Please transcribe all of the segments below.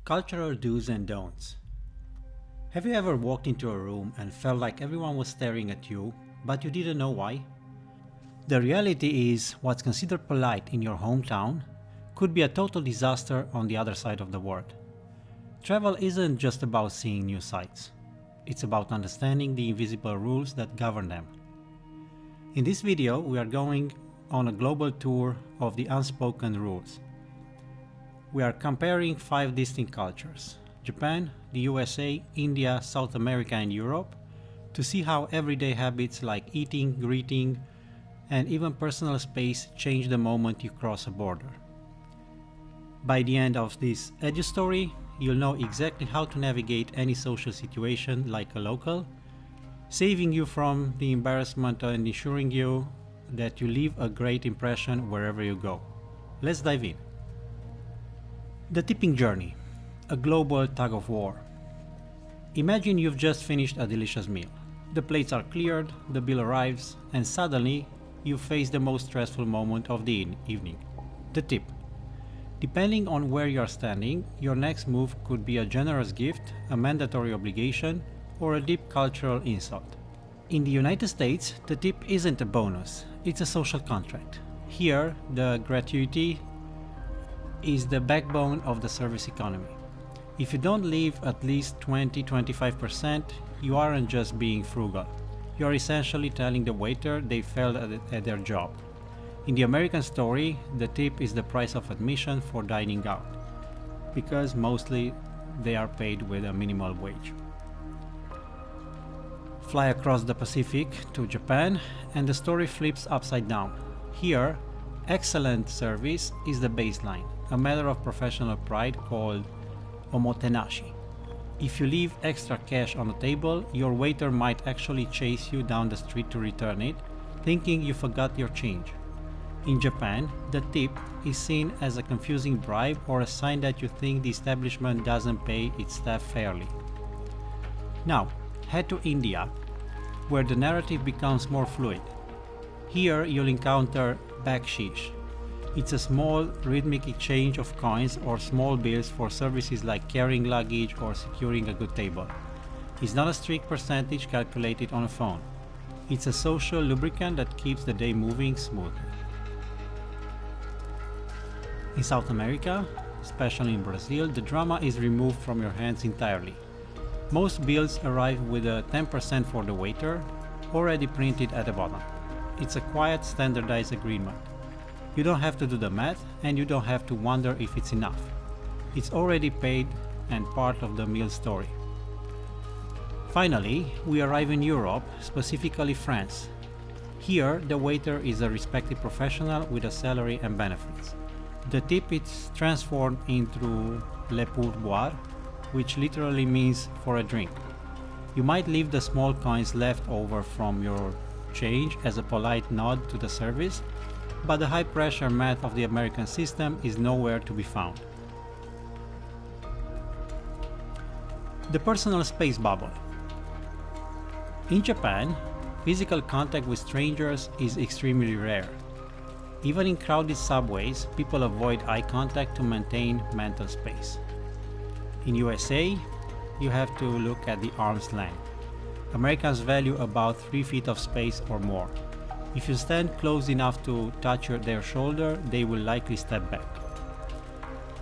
Cultural do's and don'ts. Have you ever walked into a room and felt like everyone was staring at you, but you didn't know why? The reality is, what's considered polite in your hometown could be a total disaster on the other side of the world. Travel isn't just about seeing new sights. It's about understanding the invisible rules that govern them. In this video, we are going on a global tour of the unspoken rules. We are comparing 5 distinct cultures: Japan, the USA, India, South America and Europe, to see how everyday habits like eating, greeting, and even personal space change the moment you cross a border. By the end of this EduStory, you'll know exactly how to navigate any social situation like a local, saving you from the embarrassment and ensuring you that you leave a great impression wherever you go. Let's dive in. The tipping journey, a global tug of war. Imagine you've just finished a delicious meal. The plates are cleared, the bill arrives, and suddenly you face the most stressful moment of the evening, the tip. Depending on where you are standing, your next move could be a generous gift, a mandatory obligation, or a deep cultural insult. In the United States, the tip isn't a bonus, it's a social contract. Here, the gratuity is the backbone of the service economy. If you don't leave at least 20-25%, you aren't just being frugal. You're essentially telling the waiter they failed at their job. In the American story, the tip is the price of admission for dining out, because mostly they are paid with a minimal wage. Fly across the Pacific to Japan, and the story flips upside down. Here, excellent service is the baseline, a matter of professional pride called omotenashi. If you leave extra cash on the table, your waiter might actually chase you down the street to return it, thinking you forgot your change. In Japan, the tip is seen as a confusing bribe or a sign that you think the establishment doesn't pay its staff fairly. Now, head to India, where the narrative becomes more fluid. Here you'll encounter bakshish. It's a small, rhythmic exchange of coins or small bills for services like carrying luggage or securing a good table. It's not a strict percentage calculated on a phone. It's a social lubricant that keeps the day moving smoothly. In South America, especially in Brazil, the drama is removed from your hands entirely. Most bills arrive with a 10% for the waiter, already printed at the bottom. It's a quiet, standardized agreement. You don't have to do the math, and you don't have to wonder if it's enough. It's already paid and part of the meal story. Finally, we arrive in Europe, specifically France. Here, the waiter is a respected professional with a salary and benefits. The tip is transformed into le pourboire, which literally means for a drink. You might leave the small coins left over from your change as a polite nod to the service, but the high-pressure math of the American system is nowhere to be found. The personal space bubble. In Japan, physical contact with strangers is extremely rare. Even in crowded subways, people avoid eye contact to maintain mental space. In USA, you have to look at the arm's length. Americans value about 3 feet of space or more. If you stand close enough to touch their shoulder, they will likely step back.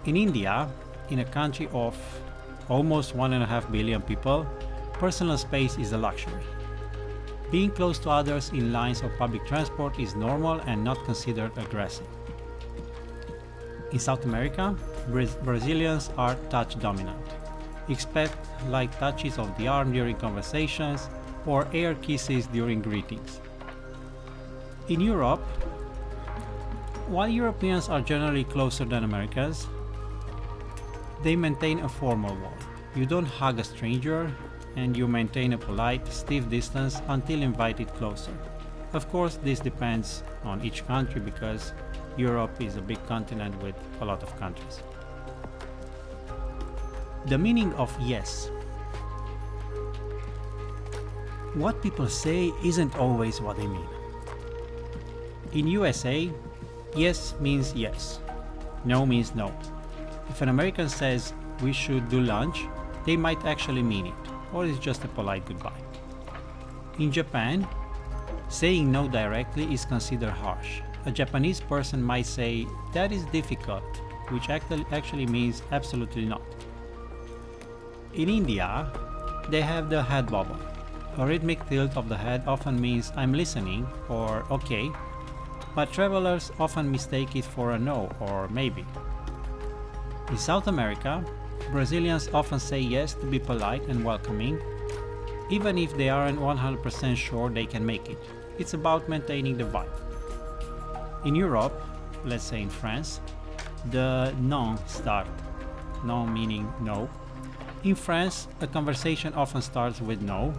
In India, in a country of almost 1.5 billion people, personal space is a luxury. Being close to others in lines of public transport is normal and not considered aggressive. In South America, Brazilians are touch dominant. Expect light touches of the arm during conversations or air kisses during greetings. In Europe, while Europeans are generally closer than Americans, they maintain a formal wall. You don't hug a stranger, and you maintain a polite, stiff distance until invited closer. Of course, this depends on each country because Europe is a big continent with a lot of countries. The meaning of yes. What people say isn't always what they mean. In USA, yes means yes, no means no. If an American says we should do lunch, they might actually mean it, or it's just a polite goodbye. In Japan, saying no directly is considered harsh. A Japanese person might say, "That is difficult," which actually means absolutely not. In India, they have the head bobble. A rhythmic tilt of the head often means "I'm listening" or "okay," but travelers often mistake it for a no or maybe. In South America, Brazilians often say yes to be polite and welcoming, even if they aren't 100% sure they can make it. It's about maintaining the vibe. In Europe, let's say in France, the non start, non meaning no. In France, a conversation often starts with no,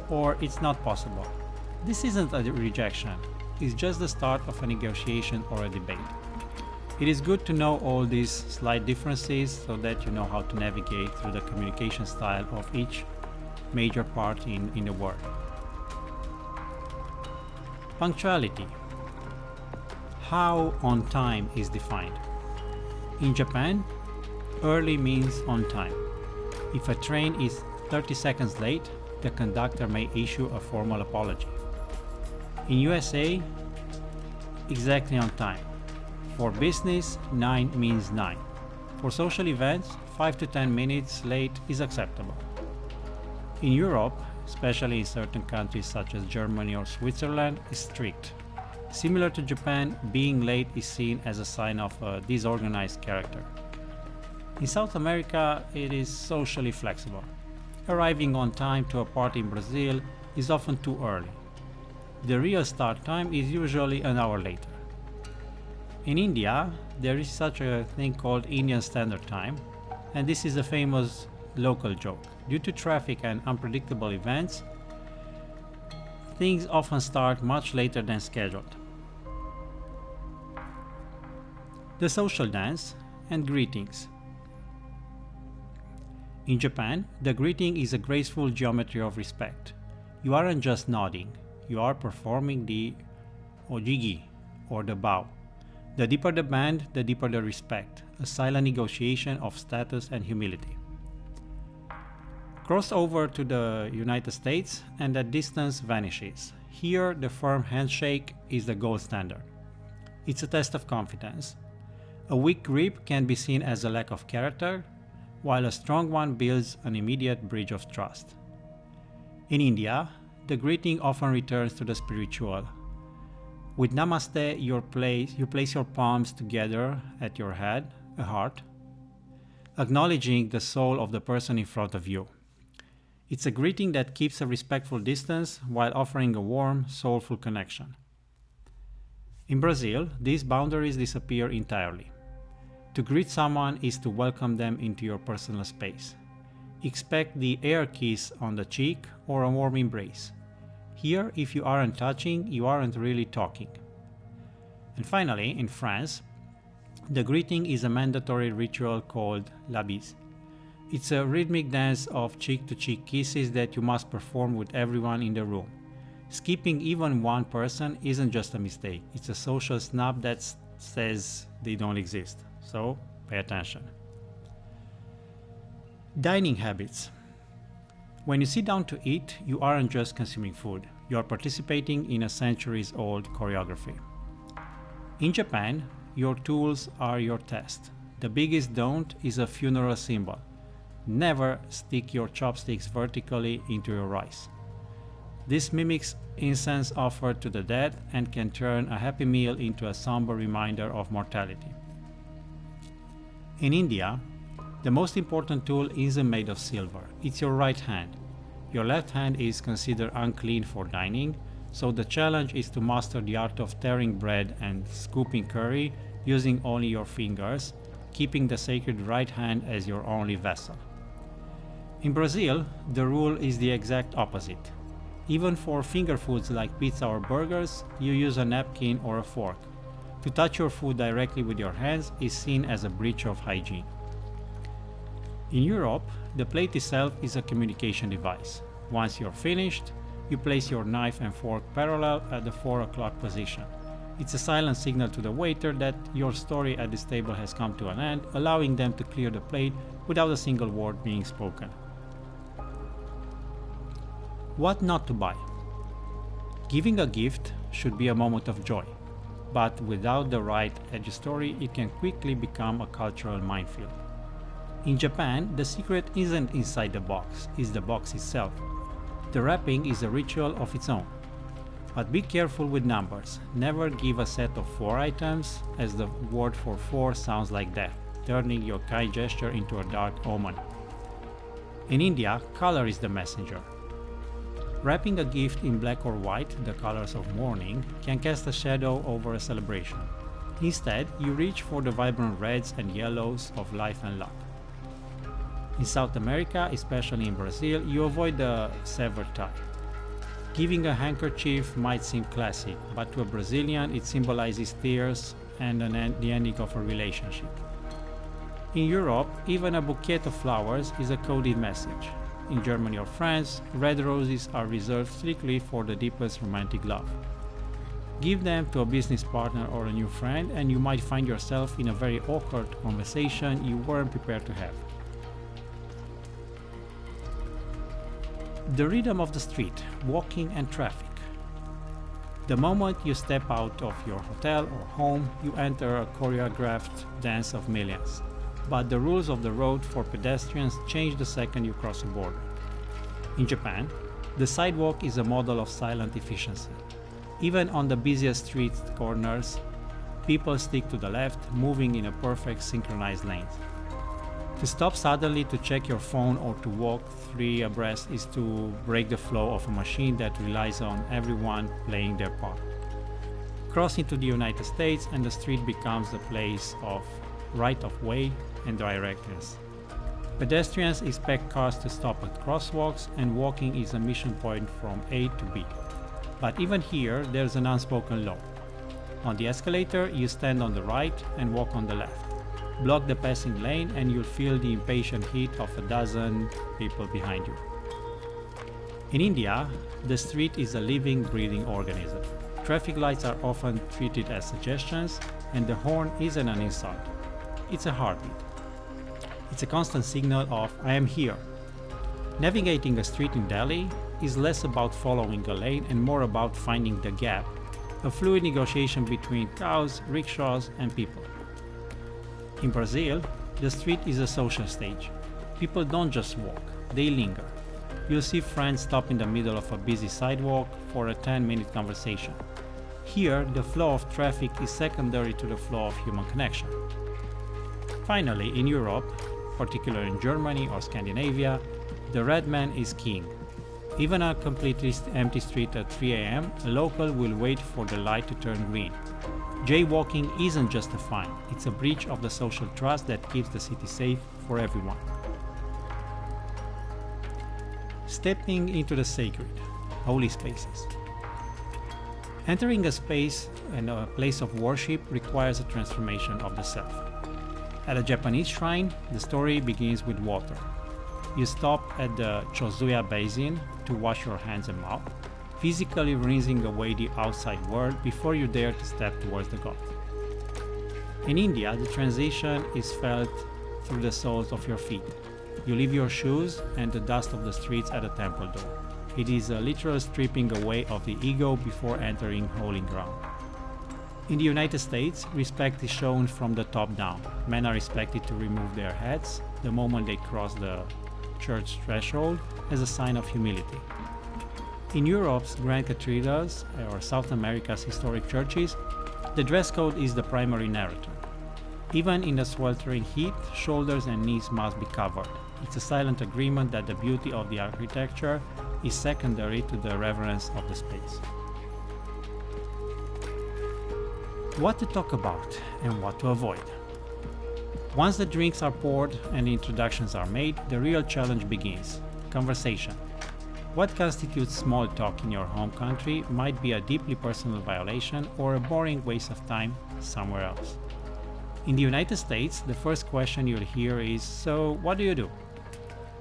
or it's not possible. This isn't a rejection, it's just the start of a negotiation or a debate. It is good to know all these slight differences so that you know how to navigate through the communication style of each major part in the world. Punctuality. How on time is defined. In Japan, early means on time. If a train is 30 seconds late, the conductor may issue a formal apology. In USA, exactly on time. For business, 9 means 9. For social events, 5 to 10 minutes late is acceptable. In Europe, especially in certain countries such as Germany or Switzerland, is strict. Similar to Japan, being late is seen as a sign of a disorganized character. In South America, it is socially flexible. Arriving on time to a party in Brazil is often too early. The real start time is usually an hour later. In India, there is such a thing called Indian Standard Time, and this is a famous local joke. Due to traffic and unpredictable events, things often start much later than scheduled. The social dance and greetings. In Japan, the greeting is a graceful geometry of respect. You aren't just nodding, you are performing the ojigi, or the bow. The deeper the band, the deeper the respect, a silent negotiation of status and humility. Cross over to the United States and that distance vanishes. Here, the firm handshake is the gold standard. It's a test of confidence. A weak grip can be seen as a lack of character, while a strong one builds an immediate bridge of trust. In India, the greeting often returns to the spiritual. With Namaste, you place your palms together at your head, a heart, acknowledging the soul of the person in front of you. It's a greeting that keeps a respectful distance while offering a warm, soulful connection. In Brazil, these boundaries disappear entirely. To greet someone is to welcome them into your personal space. Expect the air kiss on the cheek or a warm embrace. Here, if you aren't touching, you aren't really talking. And finally, in France, the greeting is a mandatory ritual called la bise. It's a rhythmic dance of cheek-to-cheek kisses that you must perform with everyone in the room. Skipping even one person isn't just a mistake, it's a social snub that says they don't exist. So, pay attention. Dining habits. When you sit down to eat, you aren't just consuming food, you are participating in a centuries-old choreography. In Japan, your tools are your test. The biggest don't is a funeral symbol. Never stick your chopsticks vertically into your rice. This mimics incense offered to the dead and can turn a happy meal into a somber reminder of mortality. In India, the most important tool isn't made of silver, it's your right hand. Your left hand is considered unclean for dining, so the challenge is to master the art of tearing bread and scooping curry using only your fingers, keeping the sacred right hand as your only vessel. In Brazil, the rule is the exact opposite. Even for finger foods like pizza or burgers, you use a napkin or a fork. To touch your food directly with your hands is seen as a breach of hygiene. In Europe, the plate itself is a communication device. Once you're finished, you place your knife and fork parallel at the 4 o'clock position. It's a silent signal to the waiter that your story at this table has come to an end, allowing them to clear the plate without a single word being spoken. What not to buy? Giving a gift should be a moment of joy, but without the right EduStory, it can quickly become a cultural minefield. In Japan, the secret isn't inside the box, it's the box itself. The wrapping is a ritual of its own. But be careful with numbers. Never give a set of 4 items, as the word for 4 sounds like death, turning your kind gesture into a dark omen. In India, color is the messenger. Wrapping a gift in black or white, the colors of mourning, can cast a shadow over a celebration. Instead, you reach for the vibrant reds and yellows of life and luck. In South America, especially in Brazil, you avoid the severed tie. Giving a handkerchief might seem classic, but to a Brazilian it symbolizes tears and the ending of a relationship. In Europe, even a bouquet of flowers is a coded message. In Germany or France, red roses are reserved strictly for the deepest romantic love. Give them to a business partner or a new friend and you might find yourself in a very awkward conversation you weren't prepared to have. The rhythm of the street, walking and traffic. The moment you step out of your hotel or home, you enter a choreographed dance of millions. But the rules of the road for pedestrians change the second you cross a border. In Japan, the sidewalk is a model of silent efficiency. Even on the busiest street corners, people stick to the left, moving in a perfect synchronized lane. To stop suddenly to check your phone or to walk 3 abreast is to break the flow of a machine that relies on everyone playing their part. Cross into the United States and the street becomes the place of right of way and directness. Pedestrians expect cars to stop at crosswalks and walking is a mission point from A to B. But even here, there's an unspoken law. On the escalator, you stand on the right and walk on the left. Block the passing lane and you'll feel the impatient heat of a dozen people behind you. In India, the street is a living, breathing organism. Traffic lights are often treated as suggestions and the horn isn't an insult. It's a heartbeat. It's a constant signal of I am here. Navigating a street in Delhi is less about following a lane and more about finding the gap, a fluid negotiation between cows, rickshaws and people. In Brazil, the street is a social stage. People don't just walk, they linger. You'll see friends stop in the middle of a busy sidewalk for a 10-minute conversation. Here, the flow of traffic is secondary to the flow of human connection. Finally, in Europe, particularly in Germany or Scandinavia, the red man is king. Even on a completely empty street at 3 a.m., a local will wait for the light to turn green. Jaywalking isn't just a fine, it's a breach of the social trust that keeps the city safe for everyone. Stepping into the sacred, holy spaces. Entering a space and a place of worship requires a transformation of the self. At a Japanese shrine, the story begins with water. You stop at the Chozuya basin to wash your hands and mouth, physically rinsing away the outside world before you dare to step towards the god. In India, the transition is felt through the soles of your feet. You leave your shoes and the dust of the streets at a temple door. It is a literal stripping away of the ego before entering holy ground. In the United States, respect is shown from the top down. Men are expected to remove their hats the moment they cross the church threshold as a sign of humility. In Europe's grand cathedrals or South America's historic churches, the dress code is the primary narrator. Even in the sweltering heat, shoulders and knees must be covered. It's a silent agreement that the beauty of the architecture is secondary to the reverence of the space. What to talk about and what to avoid. Once the drinks are poured and the introductions are made, the real challenge begins: conversation. What constitutes small talk in your home country might be a deeply personal violation or a boring waste of time somewhere else. In the United States, the first question you'll hear is, "So, what do you do?"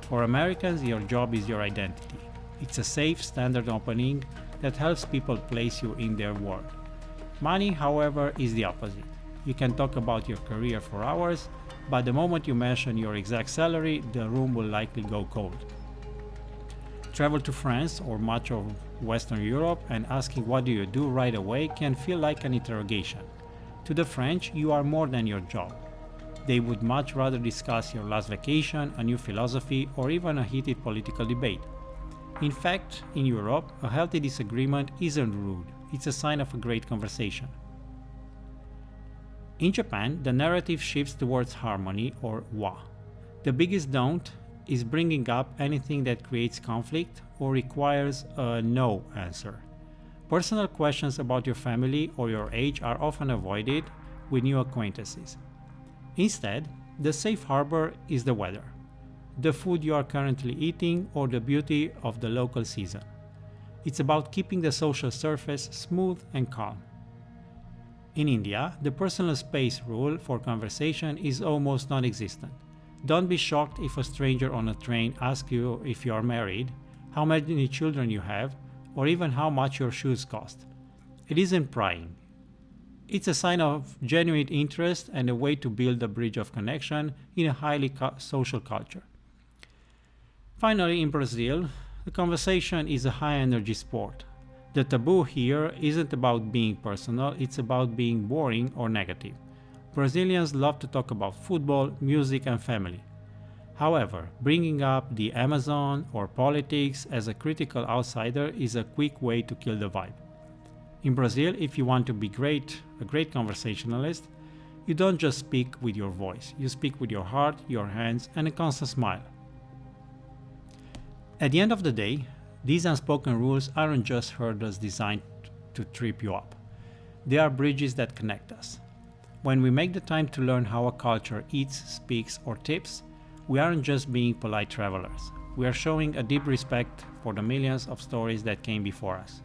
For Americans, your job is your identity. It's a safe, standard opening that helps people place you in their world. Money, however, is the opposite. You can talk about your career for hours, but the moment you mention your exact salary, the room will likely go cold. Travel to France or much of Western Europe and asking what do you do right away can feel like an interrogation. To the French, you are more than your job. They would much rather discuss your last vacation, a new philosophy, or even a heated political debate. In fact, in Europe, a healthy disagreement isn't rude, it's a sign of a great conversation. In Japan, the narrative shifts towards harmony or wa. The biggest don't is bringing up anything that creates conflict or requires a no answer. Personal questions about your family or your age are often avoided with new acquaintances. Instead, the safe harbor is the weather, the food you are currently eating, or the beauty of the local season. It's about keeping the social surface smooth and calm. In India, the personal space rule for conversation is almost non-existent. Don't be shocked if a stranger on a train asks you if you are married, how many children you have, or even how much your shoes cost. It isn't prying. It's a sign of genuine interest and a way to build a bridge of connection in a highly social culture. Finally, in Brazil, the conversation is a high-energy sport. The taboo here isn't about being personal, it's about being boring or negative. Brazilians love to talk about football, music, and family. However, bringing up the Amazon or politics as a critical outsider is a quick way to kill the vibe. In Brazil, if you want to be a great conversationalist, you don't just speak with your voice, you speak with your heart, your hands, and a constant smile. At the end of the day, these unspoken rules aren't just hurdles designed to trip you up. They are bridges that connect us. When we make the time to learn how a culture eats, speaks, or tips, we aren't just being polite travelers. We are showing a deep respect for the millions of stories that came before us.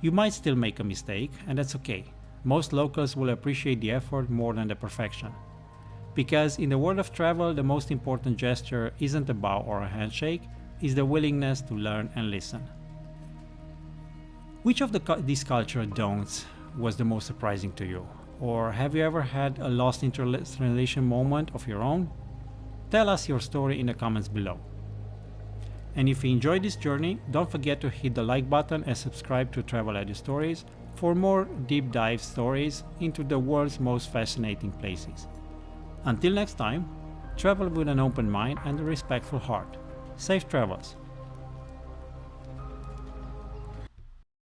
You might still make a mistake, and that's okay. Most locals will appreciate the effort more than the perfection. Because in the world of travel, the most important gesture isn't a bow or a handshake, it's the willingness to learn and listen. Which of these cultural don'ts was the most surprising to you? Or have you ever had a lost in translation moment of your own? Tell us your story in the comments below. And if you enjoyed this journey, don't forget to hit the like button and subscribe to Travel EduStories for more deep dive stories into the world's most fascinating places. Until next time, travel with an open mind and a respectful heart. Safe travels!